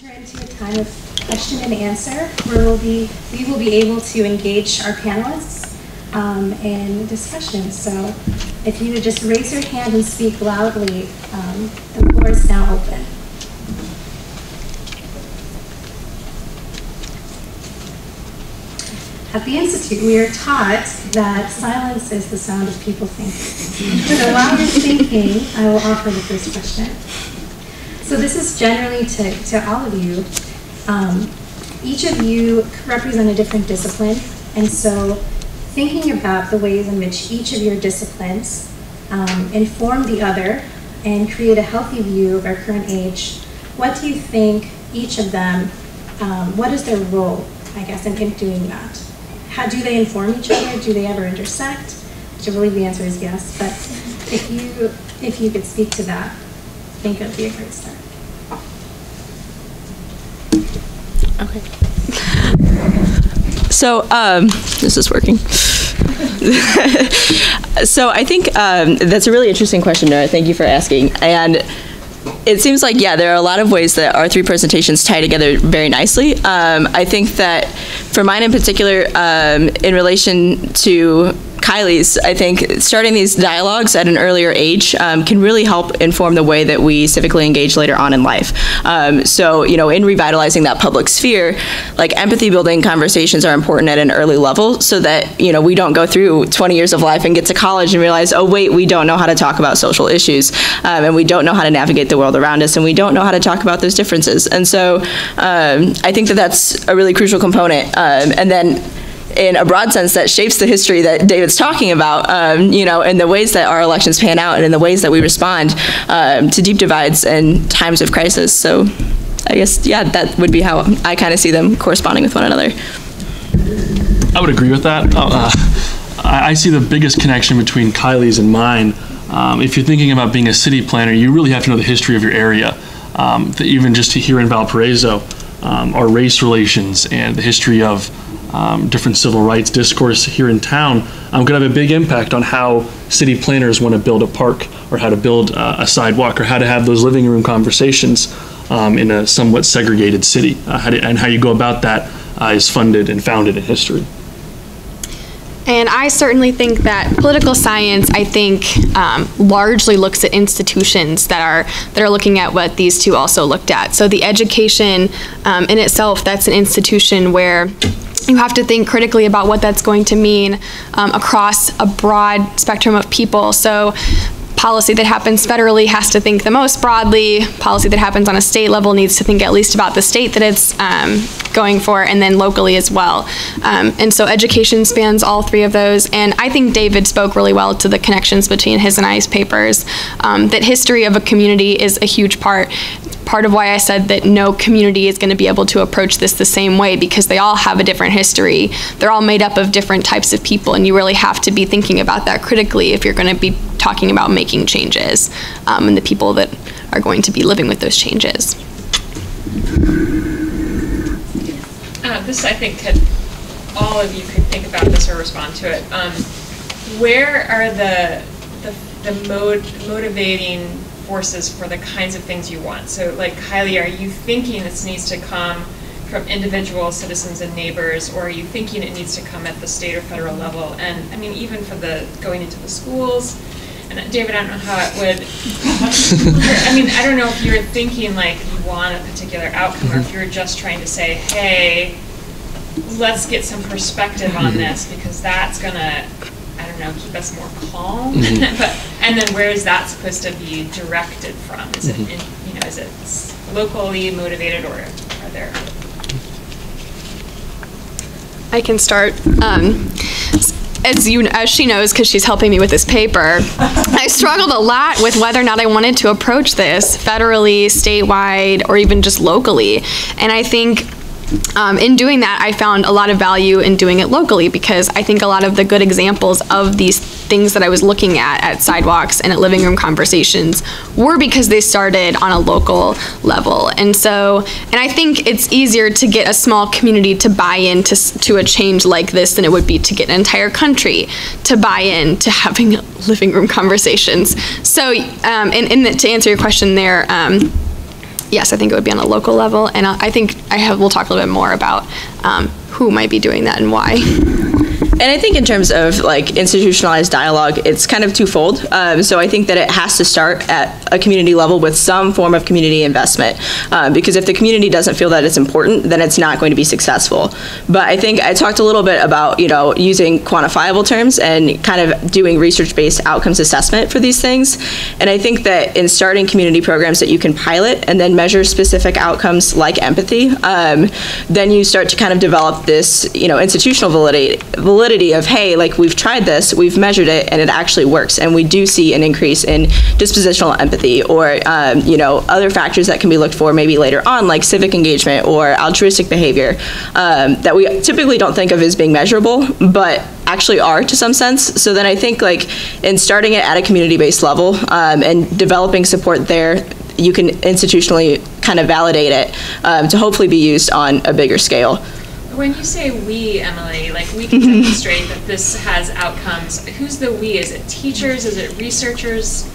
enter into a time of question and answer where we will be able to engage our panelists in discussion. So if you would just raise your hand and speak loudly, the floor is now open. At the Institute, we are taught that silence is the sound of people thinking. So while you're thinking, I will offer the first question. So this is generally to all of you. Each of you represent a different discipline, and so thinking about the ways in which each of your disciplines inform the other and create a healthy view of our current age, what do you think each of them, what is their role, I guess, in doing that? How do they inform each other? Do they ever intersect? Which I believe the answer is yes, but if you could speak to that, I think it would be a great start. Okay. So, this is working. So I think that's a really interesting question, Nura. Thank you for asking. And it seems like, yeah, there are a lot of ways that our three presentations tie together very nicely. I think that for mine in particular, in relation to Kylie's, I think starting these dialogues at an earlier age can really help inform the way that we civically engage later on in life. So, you know, in revitalizing that public sphere, like empathy building conversations are important at an early level so that, you know, we don't go through 20 years of life and get to college and realize, oh wait, we don't know how to talk about social issues, and we don't know how to navigate the world around us, and we don't know how to talk about those differences. And so I think that that's a really crucial component. And then in a broad sense, that shapes the history that David's talking about, you know, in the ways that our elections pan out and in the ways that we respond to deep divides and times of crisis. So I guess, yeah, that would be how I kind of see them corresponding with one another. I would agree with that. I see the biggest connection between Kylie's and mine. If you're thinking about being a city planner, you really have to know the history of your area. Even just here in Valparaiso, our race relations and the history of different civil rights discourse here in town could have a big impact on how city planners want to build a park or how to build a sidewalk or how to have those living room conversations in a somewhat segregated city. And how you go about that is funded and founded in history. And I certainly think that political science, I think, largely looks at institutions that are looking at what these two also looked at. So the education in itself, that's an institution where you have to think critically about what that's going to mean across a broad spectrum of people. So policy that happens federally has to think the most broadly. Policy that happens on a state level needs to think at least about the state that it's going for, and then locally as well. And so education spans all three of those. And I think David spoke really well to the connections between his and I's papers, that history of a community is a huge part of why I said that no community is going to be able to approach this the same way, because they all have a different history. They're all made up of different types of people, and you really have to be thinking about that critically if you're going to be talking about making changes and the people that are going to be living with those changes. This, I think, all of you could think about this or respond to it. Where are the motivating forces for the kinds of things you want? So, like, Kylie, are you thinking this needs to come from individual citizens and neighbors, or are you thinking it needs to come at the state or federal level? And I mean, even for the going into the schools. And David, I don't know how it would. I mean, I don't know if you're thinking like you want a particular outcome, or if you're just trying to say, hey, let's get some perspective on this, because that's gonna, I don't know, keep us more calm. And then where is that supposed to be directed from? Is it, you know, is it locally motivated, or are there? I can start. As she knows, because she's helping me with this paper, I struggled a lot with whether or not I wanted to approach this federally, statewide, or even just locally. And I think in doing that, I found a lot of value in doing it locally, because I think a lot of the good examples of these things that I was looking at sidewalks and at living room conversations, were because they started on a local level. And I think it's easier to get a small community to buy into a change like this than it would be to get an entire country to buy in to having living room conversations. So, to answer your question there, yes, I think it would be on a local level, and I think we'll talk a little bit more about who might be doing that and why. And I think in terms of like institutionalized dialogue, it's kind of twofold. So I think that it has to start at a community level with some form of community investment, because if the community doesn't feel that it's important, then it's not going to be successful. But I think I talked a little bit about, you know, using quantifiable terms and kind of doing research-based outcomes assessment for these things. And I think that in starting community programs that you can pilot and then measure specific outcomes like empathy, then you start to kind of develop this, you know, institutional validity of, hey, like we've tried this, we've measured it, and it actually works, and we do see an increase in dispositional empathy, or you know, other factors that can be looked for maybe later on, like civic engagement or altruistic behavior, that we typically don't think of as being measurable, but actually are to some sense. So then I think like in starting it at a community-based level and developing support there, you can institutionally kind of validate it to hopefully be used on a bigger scale. When you say we, Emily, like we can demonstrate that this has outcomes, who's the we? Is it teachers? Is it researchers?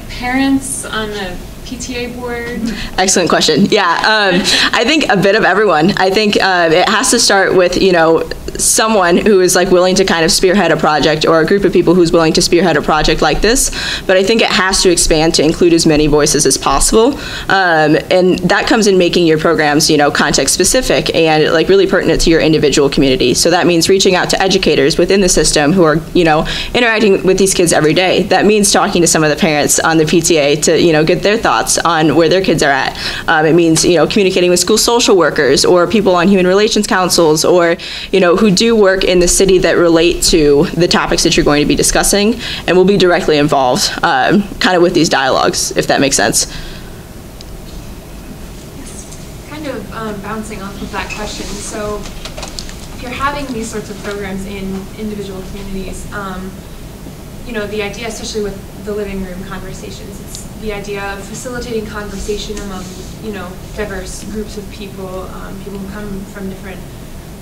Parents on the PTA board? Excellent question. Yeah, I think a bit of everyone. I think it has to start with, you know, someone who is like willing to kind of spearhead a project, or a group of people who's willing to spearhead a project like this. But I think it has to expand to include as many voices as possible. And that comes in making your programs, you know, context specific and like really pertinent to your individual community. So that means reaching out to educators within the system who are, you know, interacting with these kids every day. That means talking to some of the parents on the PTA to, you know, get their thoughts on where their kids are at. It means, you know, communicating with school social workers or people on human relations councils, or, you know, who do work in the city that relate to the topics that you're going to be discussing and will be directly involved kind of with these dialogues, if that makes sense. Kind of bouncing off of that question. So if you're having these sorts of programs in individual communities, you know, the idea, especially with the living room conversations, it's the idea of facilitating conversation among, you know, diverse groups of people, people who come from different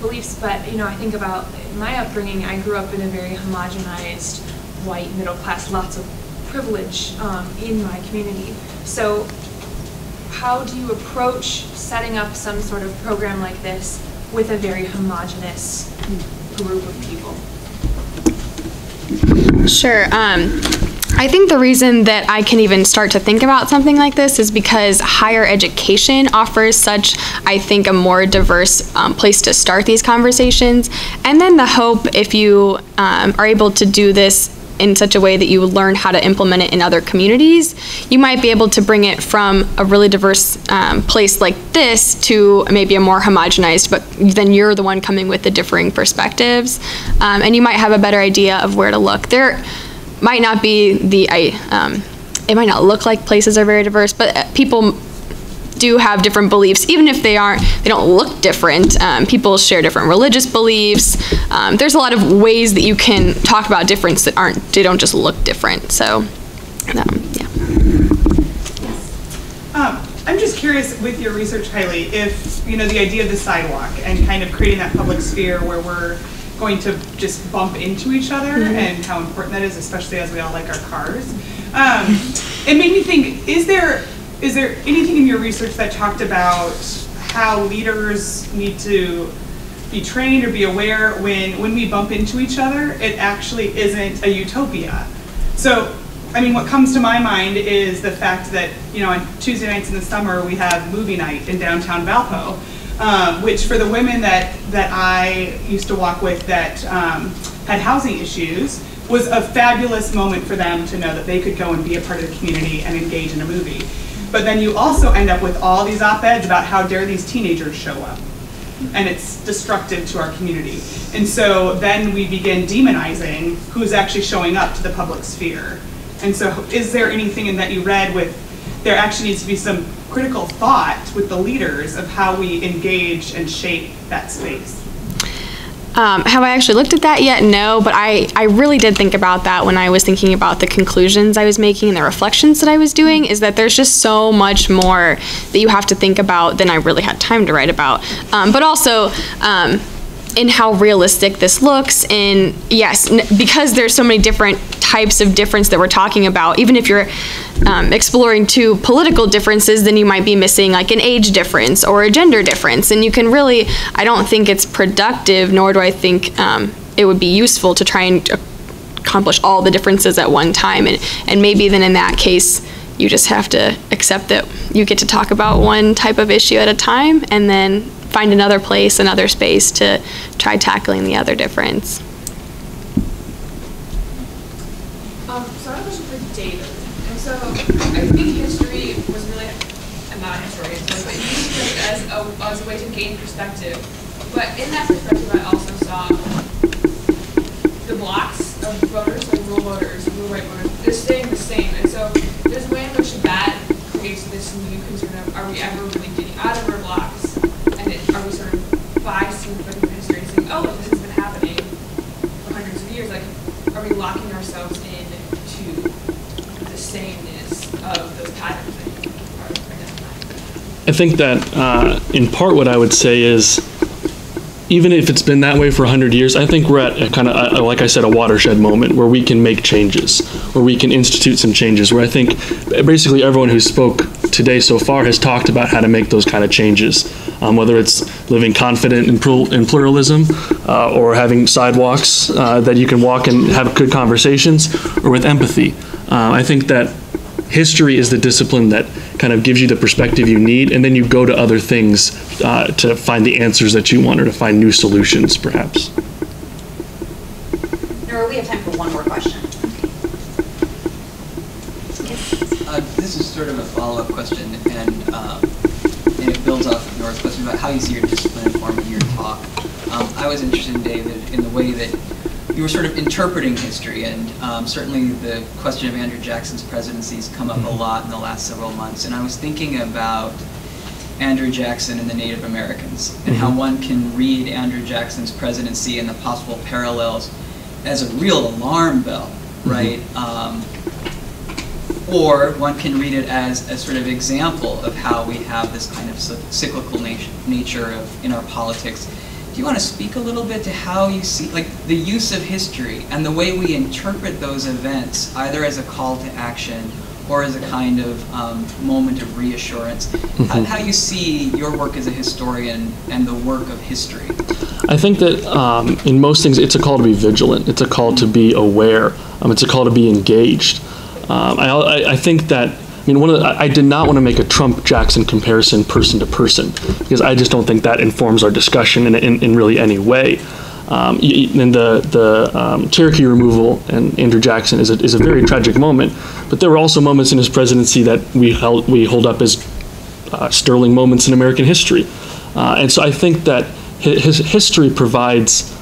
beliefs. But, you know, I think about my upbringing. I grew up in a very homogenized, white, middle class, lots of privilege in my community. So how do you approach setting up some sort of program like this with a very homogenous group of people? Sure. I think the reason that I can even start to think about something like this is because higher education offers such, I think, a more diverse place to start these conversations. And then the hope, if you are able to do this in such a way that you learn how to implement it in other communities, you might be able to bring it from a really diverse place like this to maybe a more homogenized, but then you're the one coming with the differing perspectives. And you might have a better idea of where to look. There might not be it might not look like places are very diverse, but people do have different beliefs, even if they don't look different. People share different religious beliefs. There's a lot of ways that you can talk about difference that they don't just look different. So, yeah. I'm just curious with your research, Kylie, if, you know, the idea of the sidewalk and kind of creating that public sphere where we're going to just bump into each other, and how important that is, especially as we all like our cars. It made me think, is there anything in your research that talked about how leaders need to be trained or be aware when we bump into each other, it actually isn't a utopia? So, I mean, what comes to my mind is the fact that, you know, on Tuesday nights in the summer, we have movie night in downtown Valpo, which for the women that I used to walk with that had housing issues, was a fabulous moment for them to know that they could go and be a part of the community and engage in a movie. But then you also end up with all these op-eds about how dare these teenagers show up. And it's destructive to our community. And so then we begin demonizing who's actually showing up to the public sphere. And so is there anything in that you read with, there actually needs to be some critical thought with the leaders of how we engage and shape that space? Have I actually looked at that yet? No, but I really did think about that when I was thinking about the conclusions I was making and the reflections that I was doing, is that there's just so much more that you have to think about than I really had time to write about. But also, in how realistic this looks. And yes, because there's so many different types of difference that we're talking about, even if you're exploring two political differences, then you might be missing like an age difference or a gender difference. And you can really, I don't think it's productive, nor do I think it would be useful to try and accomplish all the differences at one time. And maybe then in that case, you just have to accept that you get to talk about one type of issue at a time and then find another place, another space to try tackling the other difference. So I have a question for David. And so I think history was really, I'm not a historian, but it used it as a way to gain perspective. But in that perspective, I also saw the blocks of voters, like rural voters, rural white voters, they're staying the same. And so there's a way in which that creates this new concern of, are we ever really getting out of our blocks? And are we sort of biasing the history and saying, oh, this has been happening for hundreds of years? Like, are we locking ourselves into the sameness of those patterns that you are identifying? I think that in part what I would say is, even if it's been that way for 100 years, I think we're at a kind of, like I said, a watershed moment where we can make changes, where we can institute some changes, where I think basically everyone who spoke today so far has talked about how to make those kind of changes, whether it's living confident in pluralism or having sidewalks that you can walk and have good conversations, or with empathy. I think that history is the discipline that kind of gives you the perspective you need, and then you go to other things to find the answers that you want, or to find new solutions, perhaps. Nura, we have time for one more question. This is sort of a follow-up question, and it builds off of Nura's question about how you see your discipline informing your talk. I was interested, David, in the way that you were sort of interpreting history, and certainly the question of Andrew Jackson's presidency has come up a lot in the last several months, and I was thinking about Andrew Jackson and the Native Americans, and how one can read Andrew Jackson's presidency and the possible parallels as a real alarm bell, right? Or one can read it as a sort of example of how we have this kind of cyclical nature in our politics. Do you want to speak a little bit to how you see, like, the use of history and the way we interpret those events, either as a call to action or as a kind of moment of reassurance? How you see your work as a historian and the work of history? I think that in most things, it's a call to be vigilant. It's a call to be aware. It's a call to be engaged. I think that, I mean, I did not want to make a Trump-Jackson comparison person to person, because I just don't think that informs our discussion in really any way. And the Cherokee removal and Andrew Jackson is a very tragic moment, but there were also moments in his presidency that we hold up as sterling moments in American history. And so I think that his history provides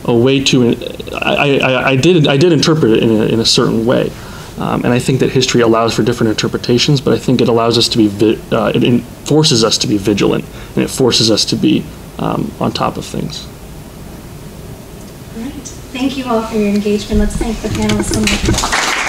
a way to, I did interpret it in a certain way. And I think that history allows for different interpretations, but I think it allows us to be, it forces us to be vigilant, and it forces us to be on top of things. All right. Thank you all for your engagement. Let's thank the panelists one more time.